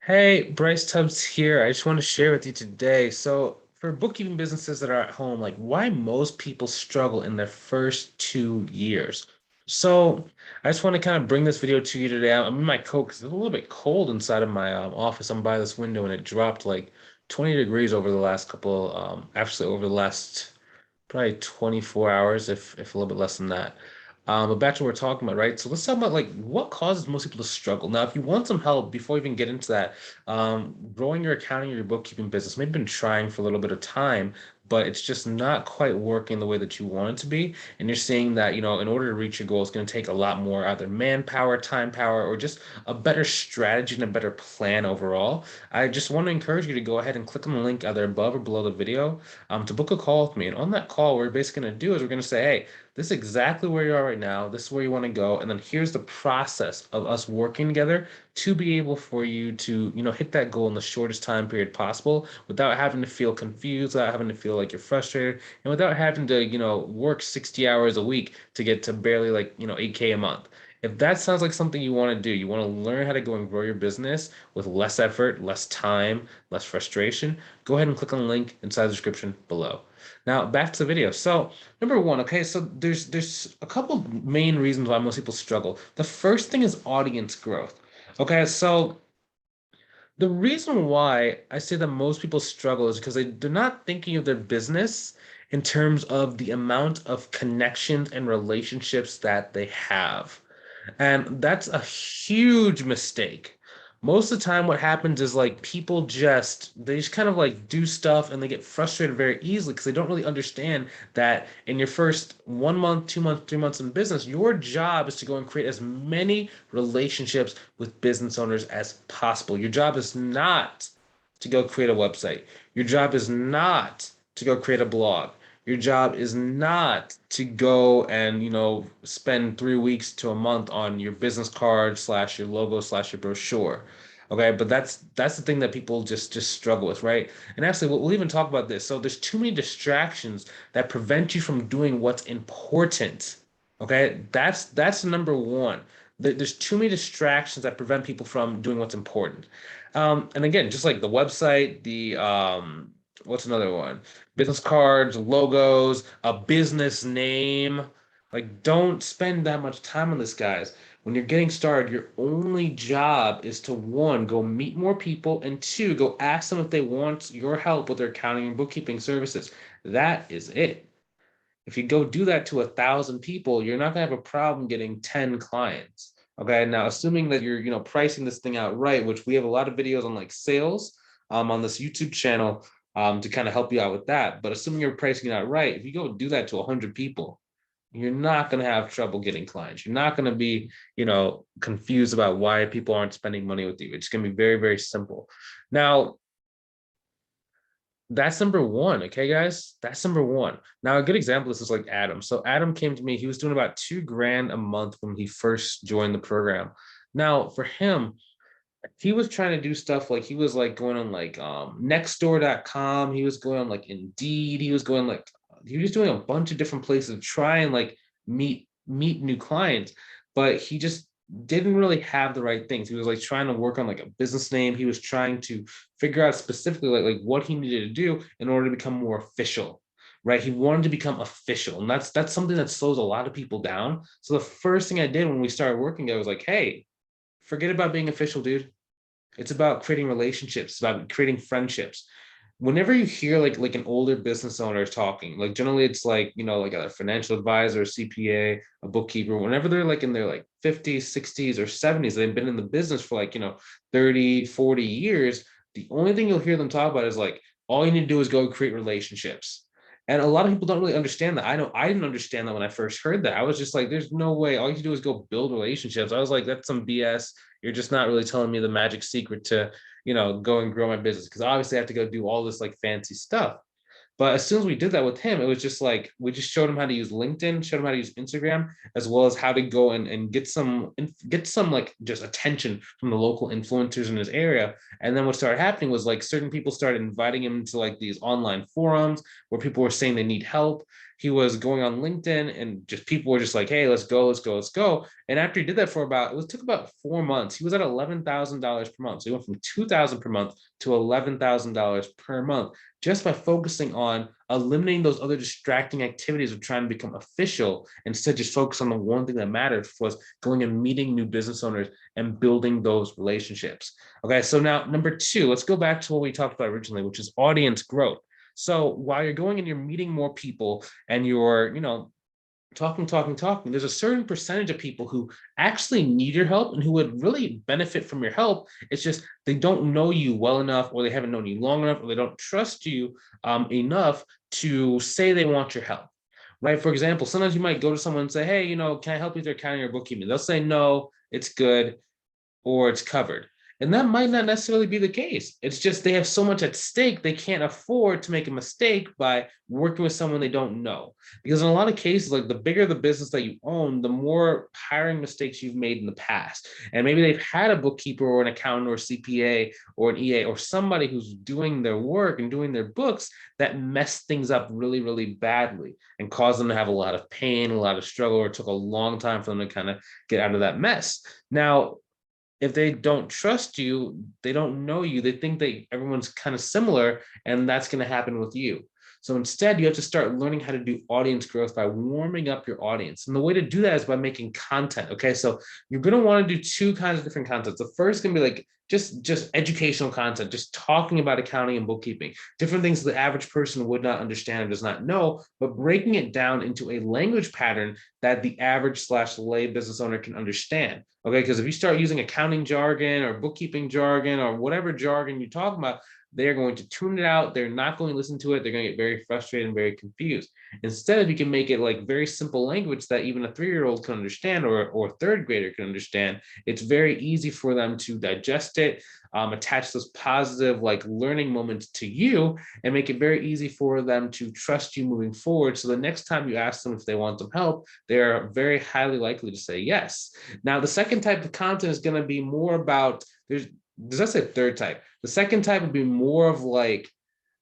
Hey, Bryce Tubbs here. I just want to share with you today. So, for bookkeeping businesses that are at home, like why most people struggle in their first 2 years. So, I just want to kind of bring this video to you today. I'm in my coat because it's a little bit cold inside of my office. I'm by this window and it dropped like 20 degrees over the last couple, actually over the last probably 24 hours, if a little bit less than that. But back to what we're talking about, right? So let's talk about like what causes most people to struggle. Now, if you want some help before we even get into that, growing your accounting or your bookkeeping business, maybe been trying for a little bit of time, but it's just not quite working the way that you want it to be. And you're seeing that, in order to reach your goal, it's going to take a lot more either manpower, time power, or just a better strategy and a better plan overall. I just want to encourage you to go ahead and click on the link either above or below the video to book a call with me. And on that call, what we're basically going to do is we're going to say, hey, this is exactly where you are right now. This is where you want to go. And then here's the process of us working together to be able for you to, hit that goal in the shortest time period possible without having to feel confused, without having to feel like you're frustrated, and without having to, work 60 hours a week to get to barely like, 8K a month. If that sounds like something you want to do, you want to learn how to go and grow your business with less effort, less time, less frustration, go ahead and click on the link inside the description below. Now, back to the video. So, number one, okay, so there's a couple main reasons why most people struggle. The first thing is audience growth. Okay, so the reason why I say that most people struggle is because they're not thinking of their business in terms of the amount of connections and relationships that they have. And that's a huge mistake. Most of the time, what happens is like people they just kind of like do stuff and they get frustrated very easily because they don't really understand that in your first 1 month, 2 months, 3 months in business, your job is to go and create as many relationships with business owners as possible. Your job is not to go create a website. Your job is not to go create a blog. Your job is not to go and, spend 3 weeks to a month on your business card slash your logo slash your brochure. Okay, but that's the thing that people just struggle with, right? And actually, we'll even talk about this. So there's too many distractions that prevent you from doing what's important. Okay, that's number one. There's too many distractions that prevent people from doing what's important. And again, just like the website, the what's another one? Business cards, logos, a business name. Like, don't spend that much time on this, guys. When you're getting started, your only job is to one, go meet more people, and two, go ask them if they want your help with their accounting and bookkeeping services. That is it. If you go do that to 1,000 people, you're not gonna have a problem getting 10 clients. Okay. Now, assuming that you're, pricing this thing out right, which we have a lot of videos on like sales on this YouTube channel to kind of help you out with that. But assuming you're pricing it out right, if you go do that to 100 people, you're not going to have trouble getting clients. You're not going to be, confused about why people aren't spending money with you. It's going to be very, very simple. Now, that's number one. Okay, guys, that's number one. Now, a good example of this is like Adam. So Adam came to me. He was doing about 2 grand a month when he first joined the program. Now, for him, he was trying to do stuff like he was like going on like nextdoor.com. He was going on like Indeed. He was doing a bunch of different places to try and like meet new clients, but he just didn't really have the right things. He was like trying to work on like a business name. He was trying to figure out specifically like what he needed to do in order to become more official. Right. He wanted to become official. And that's something that slows a lot of people down. So the first thing I did when we started working, I was like, hey, forget about being official, dude. It's about creating relationships, it's about creating friendships. Whenever you hear like an older business owner talking, like generally it's like, like a financial advisor, CPA, a bookkeeper, whenever they're like in their like 50s, 60s, or 70s, they've been in the business for like, 30, 40 years. The only thing you'll hear them talk about is like, all you need to do is go create relationships. And a lot of people don't really understand that. I know I didn't understand that when I first heard that. I was just like, there's no way. All you do is go build relationships. I was like, that's some BS. You're just not really telling me the magic secret to, go and grow my business. Because obviously I have to go do all this like fancy stuff. But as soon as we did that with him, it was just like we just showed him how to use LinkedIn, showed him how to use Instagram, as well as how to go and get some like just attention from the local influencers in his area. And then what started happening was like certain people started inviting him to like these online forums where people were saying they need help. he was going on LinkedIn and just people were just like, hey, let's go, let's go, let's go. And after he did that for took about 4 months, he was at $11,000 per month. So he went from 2,000 per month to $11,000 per month just by focusing on eliminating those other distracting activities of trying to become official, instead just focus on the one thing that mattered, was going and meeting new business owners and building those relationships. Okay, so now number two, let's go back to what we talked about originally, which is audience growth. So while you're going and you're meeting more people and you're, talking, there's a certain percentage of people who actually need your help and who would really benefit from your help. It's just they don't know you well enough, or they haven't known you long enough, or they don't trust you enough to say they want your help. Right. For example, sometimes you might go to someone and say, hey, can I help you with your accounting or bookkeeping? They'll say, no, it's good, or it's covered. And that might not necessarily be the case. It's just they have so much at stake, they can't afford to make a mistake by working with someone they don't know. Because in a lot of cases, like the bigger the business that you own, the more hiring mistakes you've made in the past. And maybe they've had a bookkeeper or an accountant or CPA or an EA or somebody who's doing their work and doing their books that messed things up really, really badly and caused them to have a lot of pain, a lot of struggle, or it took a long time for them to kind of get out of that mess. Now, if they don't trust you, they don't know you, they think that everyone's kind of similar, and that's going to happen with you. So instead, you have to start learning how to do audience growth by warming up your audience. And the way to do that is by making content. Okay, so you're going to want to do two kinds of different content. The first is going to be like just educational content, just talking about accounting and bookkeeping, different things the average person would not understand or does not know, but breaking it down into a language pattern that the average / lay business owner can understand. Okay, because if you start using accounting jargon or bookkeeping jargon or whatever jargon you're talking about, they're going to tune it out. They're not going to listen to it. They're going to get very frustrated and very confused. Instead, if you can make it like very simple language that even a 3-year-old can understand, or third grader can understand, it's very easy for them to digest it, attach those positive like learning moments to you, and make it very easy for them to trust you moving forward. So the next time you ask them if they want some help, they're very highly likely to say yes. Now, the second type of content is going to be more about, does that say third type? The second type would be more of like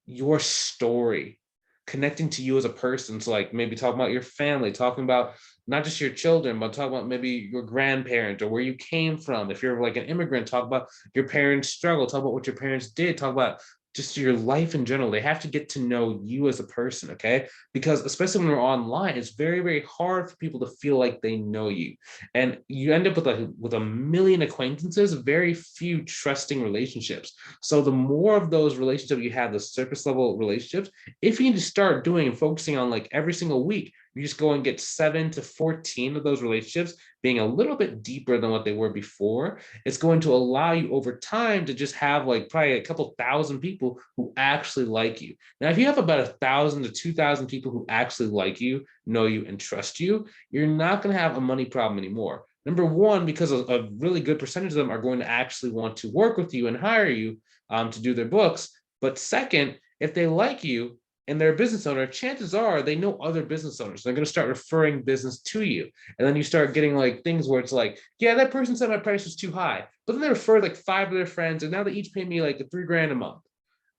your story, connecting to you as a person. So like maybe talking about your family, talking about not just your children, but talk about maybe your grandparent or where you came from. If you're like an immigrant, talk about your parents' struggle, talk about what your parents did, talk about just your life in general. They have to get to know you as a person, okay? Because especially when we're online, it's very, very hard for people to feel like they know you. And you end up with a million acquaintances, very few trusting relationships. So the more of those relationships you have, the surface level relationships, if you need to start doing and focusing on like every single week, you just go and get 7 to 14 of those relationships being a little bit deeper than what they were before. It's going to allow you over time to just have like probably a couple thousand people who actually like you. Now, if you have about 1,000 to 2,000 people who actually like you, know you, and trust you, you're not going to have a money problem anymore. Number one, because a really good percentage of them are going to actually want to work with you and hire you to do their books. But second, if they like you and they're a business owner, chances are they know other business owners. They're going to start referring business to you. And then you start getting like things where it's like, yeah, that person said my price was too high, but then they referred like 5 of their friends, and now they each pay me like $3,000 a month.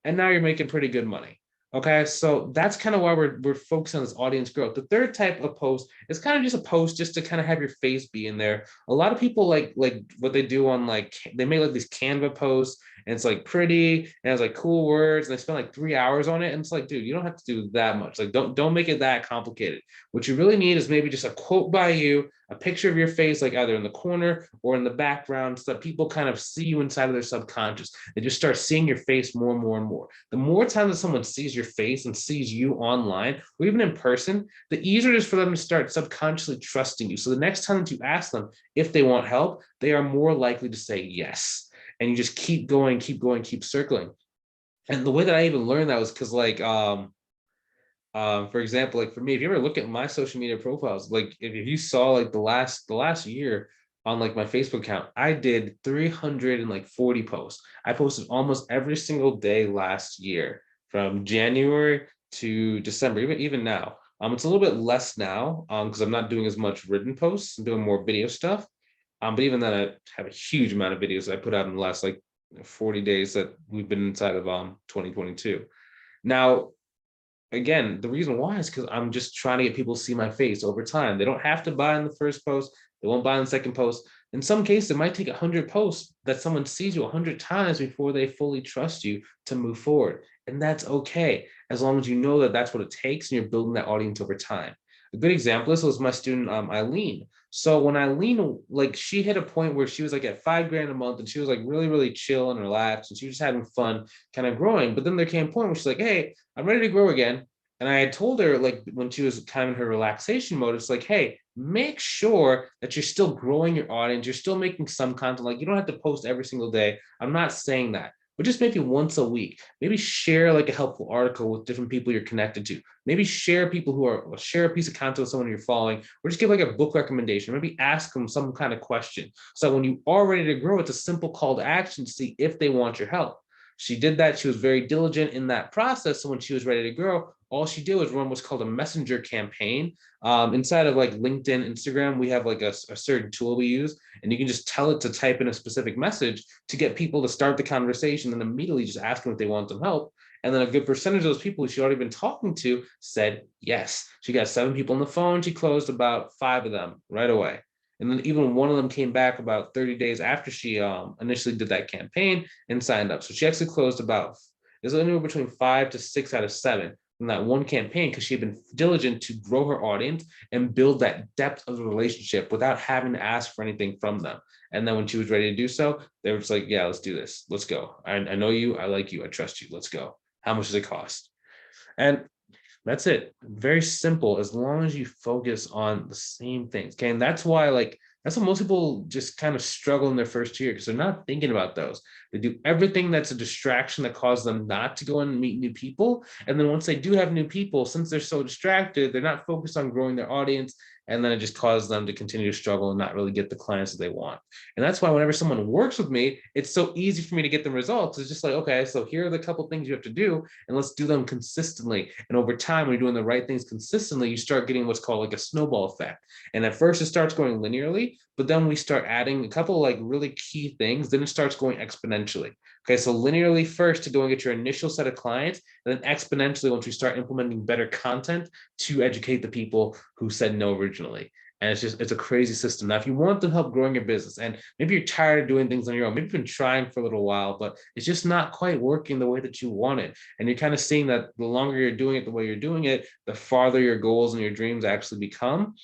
And now you're making pretty good money. Okay, so that's kind of why we're focusing on this audience growth. The third type of post is kind of just a post just to kind of have your face be in there. A lot of people like what they do on like, they make like these Canva posts, and it's like pretty and it has like cool words, and they spend like 3 hours on it. And it's like, dude, you don't have to do that much. Like, don't make it that complicated. What you really need is maybe just a quote by you, a picture of your face, like either in the corner or in the background, so that people kind of see you inside of their subconscious. They just start seeing your face more and more and more. The more time that someone sees your face and sees you online or even in person, the easier it is for them to start subconsciously trusting you. So the next time that you ask them if they want help, they are more likely to say yes. And you just keep going, keep circling. And the way that I even learned that was because like for example, like for me, if you ever look at my social media profiles, like if you saw like the last year on like my Facebook account, I did 340 posts. I posted almost every single day last year from January to December, even now. It's a little bit less now because I'm not doing as much written posts. I'm doing more video stuff. But even then, I have a huge amount of videos I put out in the last like 40 days that we've been inside of 2022. Now, again, the reason why is because I'm just trying to get people to see my face over time. They don't have to buy in the first post. They won't buy in the second post. In some cases, it might take 100 posts that someone sees you 100 times before they fully trust you to move forward. And that's okay, as long as you know that that's what it takes and you're building that audience over time. A good example of this was my student, Eileen. So when Eileen, like, she hit a point where she was like at 5 grand a month and she was like really, really chill and relaxed and she was just having fun, kind of growing. But then there came a point where she's like, hey, I'm ready to grow again. And I had told her, like, when she was kind of in her relaxation mode, it's like, hey, make sure that you're still growing your audience. You're still making some content. Like, you don't have to post every single day. I'm not saying that, but just maybe once a week. Maybe share like a helpful article with different people you're connected to. Maybe share people who are, share a piece of content with someone you're following, or just give like a book recommendation. Maybe ask them some kind of question. So when you are ready to grow, it's a simple call to action to see if they want your help. She did that. She was very diligent in that process. So when she was ready to grow, all she did was run what's called a messenger campaign. Inside of like LinkedIn, Instagram, we have like a certain tool we use, and you can just tell it to type in a specific message to get people to start the conversation and immediately just ask them if they want some help. And then a good percentage of those people who she already been talking to said yes. She got 7 people on the phone. She closed about 5 of them right away. And then even one of them came back about 30 days after she initially did that campaign and signed up. So she actually closed about, there's anywhere between 5 to 6 out of 7 from that one campaign because she had been diligent to grow her audience and build that depth of the relationship without having to ask for anything from them. And then when she was ready to do so, they were just like, yeah, let's do this. Let's go. I know you. I like you. I trust you. Let's go. How much does it cost? And that's it. Very simple, as long as you focus on the same things. Okay. And that's why, like, that's what most people just kind of struggle in their first year because they're not thinking about those. They do everything that's a distraction that causes them not to go and meet new people. And then once they do have new people, since they're so distracted, they're not focused on growing their audience. And then it just causes them to continue to struggle and not really get the clients that they want. And that's why whenever someone works with me, it's so easy for me to get the results. It's just like, okay, so here are the couple things you have to do, and let's do them consistently. And over time, when you're doing the right things consistently, you start getting what's called like a snowball effect. And at first, it starts going linearly, but then we start adding a couple like really key things. Then it starts going exponentially. Okay, so linearly first to go and get your initial set of clients, and then exponentially once we start implementing better content to educate the people who said no originally. And it's a crazy system. Now, if you want to help growing your business, and maybe you're tired of doing things on your own, maybe you've been trying for a little while, but it's just not quite working the way that you want it. And you're kind of seeing that the longer you're doing it the way you're doing it, the farther your goals and your dreams actually become.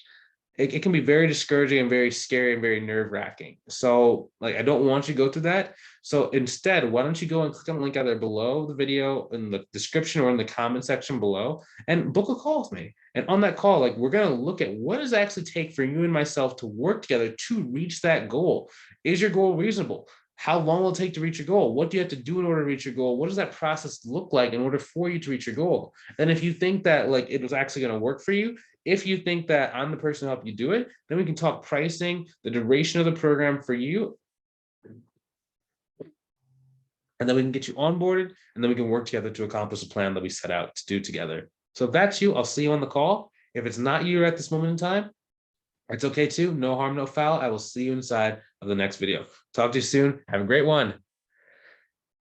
It can be very discouraging and very scary and very nerve-wracking. So like, I don't want you to go through that. So instead, why don't you go and click on the link either below the video in the description or in the comment section below and book a call with me. And on that call, like, we're going to look at what does it actually take for you and myself to work together to reach that goal. Is your goal reasonable? How long will it take to reach your goal? What do you have to do in order to reach your goal? What does that process look like in order for you to reach your goal? And if you think that like it was actually going to work for you, if you think that I'm the person to help you do it, then we can talk pricing, the duration of the program for you, and then we can get you onboarded, and then we can work together to accomplish the plan that we set out to do together. So if that's you, I'll see you on the call. If it's not you at this moment in time, it's okay too. No harm, no foul. I will see you inside of the next video. Talk to you soon. Have a great one.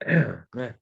Man.